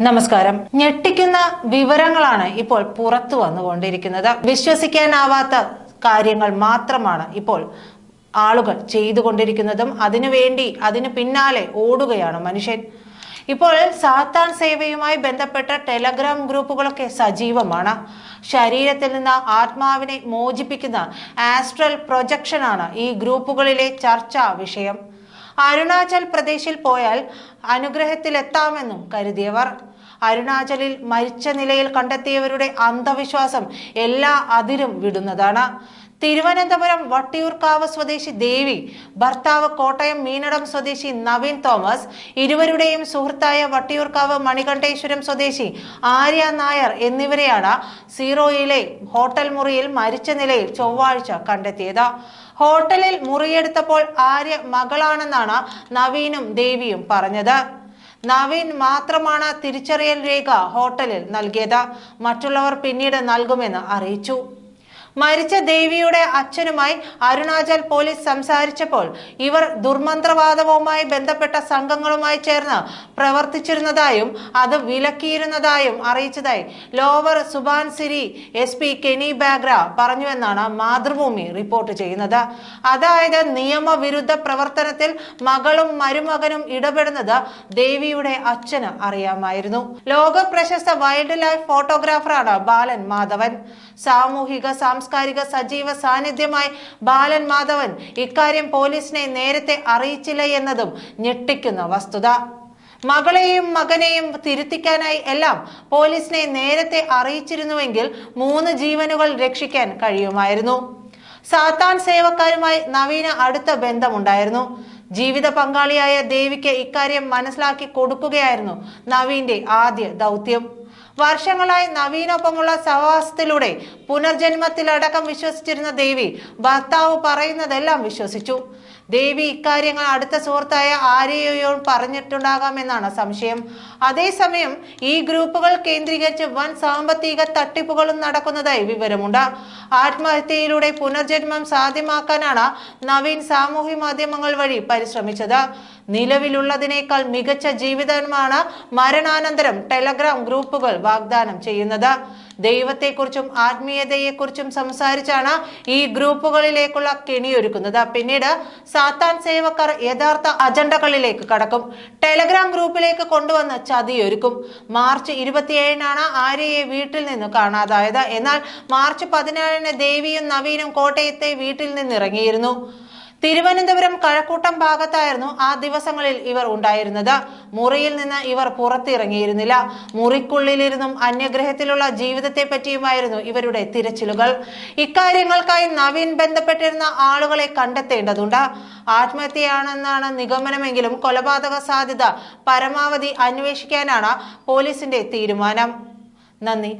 നമസ്കാരം. ഞെട്ടിക്കുന്ന വിവരങ്ങളാണ് ഇപ്പോൾ പുറത്തു വന്നുകൊണ്ടിരിക്കുന്നത്. വിശ്വസിക്കാനാവാത്ത കാര്യങ്ങൾ മാത്രമാണ് ഇപ്പോൾ ആളുകൾ ചെയ്തുകൊണ്ടിരിക്കുന്നതും അതിനു പിന്നാലെ ഓടുകയാണ് മനുഷ്യൻ. ഇപ്പോൾ സാത്താൻ സേവയുമായി ബന്ധപ്പെട്ട ടെലഗ്രാം ഗ്രൂപ്പുകളൊക്കെ സജീവമാണ്. ശരീരത്തിൽ നിന്ന് ആത്മാവിനെ മോചിപ്പിക്കുന്ന ആസ്ട്രൽ പ്രൊജക്ഷനാണ് ഈ ഗ്രൂപ്പുകളിലെ ചർച്ചാ വിഷയം. അരുണാചൽ പ്രദേശിൽ പോയാൽ അനുഗ്രഹത്തിലെത്താമെന്നും കരുതിയവർ, അരുണാചലിൽ മരിച്ച നിലയിൽ കണ്ടെത്തിയവരുടെ അന്ധവിശ്വാസം എല്ലാ അതിരും വിടുന്നതാണ്. തിരുവനന്തപുരം വട്ടിയൂർക്കാവ് സ്വദേശി ദേവി, ഭർത്താവ് കോട്ടയം മീനടം സ്വദേശി നവീൻ തോമസ്, ഇരുവരുടെയും സുഹൃത്തായ വട്ടിയൂർക്കാവ് മണികണ്ഠേശ്വരം സ്വദേശി ആര്യ നായർ എന്നിവരെയാണ് സീറോയിലെ ഹോട്ടൽ മുറിയിൽ മരിച്ച നിലയിൽ ചൊവ്വാഴ്ച കണ്ടെത്തിയത്. ഹോട്ടലിൽ മുറിയെടുത്തപ്പോൾ ആര്യ മകളാണെന്നാണ് നവീനും ദേവിയും പറഞ്ഞത്. നവീൻ മാത്രമാണ് തിരിച്ചറിയൽ രേഖ ഹോട്ടലിൽ നൽകിയത്. മറ്റുള്ളവർ പിന്നീട് നൽകുമെന്ന് അറിയിച്ചു. മരിച്ച ദേവിയുടെ അച്ഛനുമായി അരുണാചൽ പോലീസ് സംസാരിച്ചപ്പോൾ ഇവർ ദുർമന്ത്രവാദവുമായി ബന്ധപ്പെട്ട സംഘങ്ങളുമായി ചേർന്ന് പ്രവർത്തിച്ചിരുന്നതായും അത് വിലക്കിയിരുന്നതായും അറിയിച്ചതായി ലോവർ സുബാൻസിരി SP കെനി ബാഗ്ര പറഞ്ഞുവെന്നാണ് മാതൃഭൂമി റിപ്പോർട്ട് ചെയ്യുന്നത്. അതായത് നിയമവിരുദ്ധ പ്രവർത്തനത്തിൽ മകളും മരുമകനും ഇടപെടുന്നത് ദേവിയുടെ അച്ഛന് അറിയാമായിരുന്നു. ലോക പ്രശസ്ത വൈൽഡ് ലൈഫ് ഫോട്ടോഗ്രാഫറാണ് ബാലൻ മാധവൻ. സാമൂഹിക സാംസ്കാരിക സജീവ സാന്നിധ്യമായി ബാലൻ മാധവൻ ഇക്കാര്യം പോലീസിനെ നേരത്തെ അറിയിച്ചില്ല എന്നതും ഞെട്ടിക്കുന്ന വസ്തുത. മകളെയും മകനെയും തിരുത്തിക്കാനായി എല്ലാം പോലീസിനെ നേരത്തെ അറിയിച്ചിരുന്നുവെങ്കിൽ 3 ജീവനുകൾ രക്ഷിക്കാൻ കഴിയുമായിരുന്നു. സാത്താൻ സേവക്കാരുമായി നവീന് അടുത്ത ബന്ധമുണ്ടായിരുന്നു. ജീവിത പങ്കാളിയായ ദേവിക്ക് ഇക്കാര്യം മനസ്സിലാക്കി കൊടുക്കുകയായിരുന്നു നവീന്റെ ആദ്യ ദൗത്യം. വർഷങ്ങളായി നവീനൊപ്പമുള്ള സഹവാസത്തിലൂടെ പുനർജന്മത്തിലടക്കം വിശ്വസിച്ചിരുന്ന ദേവി ഭർത്താവ് പറയുന്നതെല്ലാം വിശ്വസിച്ചു. ദേവി ഇക്കാര്യങ്ങൾ അടുത്ത സുഹൃത്തായ ആര്യയോട് പറഞ്ഞിട്ടുണ്ടാകാമെന്നാണ് സംശയം. അതേസമയം ഈ ഗ്രൂപ്പുകൾ കേന്ദ്രീകരിച്ച് വൻ സാമ്പത്തിക തട്ടിപ്പുകളും നടക്കുന്നതായി വിവരമുണ്ട്. ആത്മഹത്യയിലൂടെ പുനർജന്മം സാധ്യമാക്കാനാണ് നവീൻ സാമൂഹ്യ മാധ്യമങ്ങൾ വഴി പരിശ്രമിച്ചത്. നിലവിലുള്ളതിനേക്കാൾ മികച്ച ജീവിതമാണ് മരണാനന്തരം ടെലഗ്രാം ഗ്രൂപ്പുകൾ വാഗ്ദാനം ചെയ്യുന്നത്. ദൈവത്തെക്കുറിച്ചും ആത്മീയതയെക്കുറിച്ചും സംസാരിച്ചാണ് ഈ ഗ്രൂപ്പുകളിലേക്കുള്ള കെണിയൊരുക്കുന്നത്. പിന്നീട് സാത്താൻ സേവക്കാർ യഥാർത്ഥ അജണ്ടകളിലേക്ക് കടക്കും. ടെലഗ്രാം ഗ്രൂപ്പിലേക്ക് കൊണ്ടുവന്ന് ചതിയൊരുക്കും. മാർച്ച് 27-നാണ് ആര്യയെ വീട്ടിൽ നിന്ന് കാണാതായത്. എന്നാൽ മാർച്ച് 17-ന് ദേവിയും നവീനും കോട്ടയത്തെ വീട്ടിൽ നിന്നിറങ്ങിയിരുന്നു. തിരുവനന്തപുരം കഴക്കൂട്ടം ഭാഗത്തായിരുന്നു ആ ദിവസങ്ങളിൽ ഇവർ ഉണ്ടായിരുന്നത്. മുറിയിൽ നിന്ന് ഇവർ പുറത്തിറങ്ങിയിരുന്നില്ല. മുറിക്കുള്ളിലിരുന്നും അന്യഗ്രഹത്തിലുള്ള ജീവിതത്തെ പറ്റിയുമായിരുന്നു ഇവരുടെ തിരച്ചിലുകൾ. ഇക്കാര്യങ്ങൾക്കായി നവീൻ ബന്ധപ്പെട്ടിരുന്ന ആളുകളെ കണ്ടെത്തേണ്ടതുണ്ട്. ആത്മഹത്യയാണെന്നാണ് നിഗമനമെങ്കിലും കൊലപാതക സാധ്യത പരമാവധി അന്വേഷിക്കാനാണ് പോലീസിന്റെ തീരുമാനം. നന്ദി.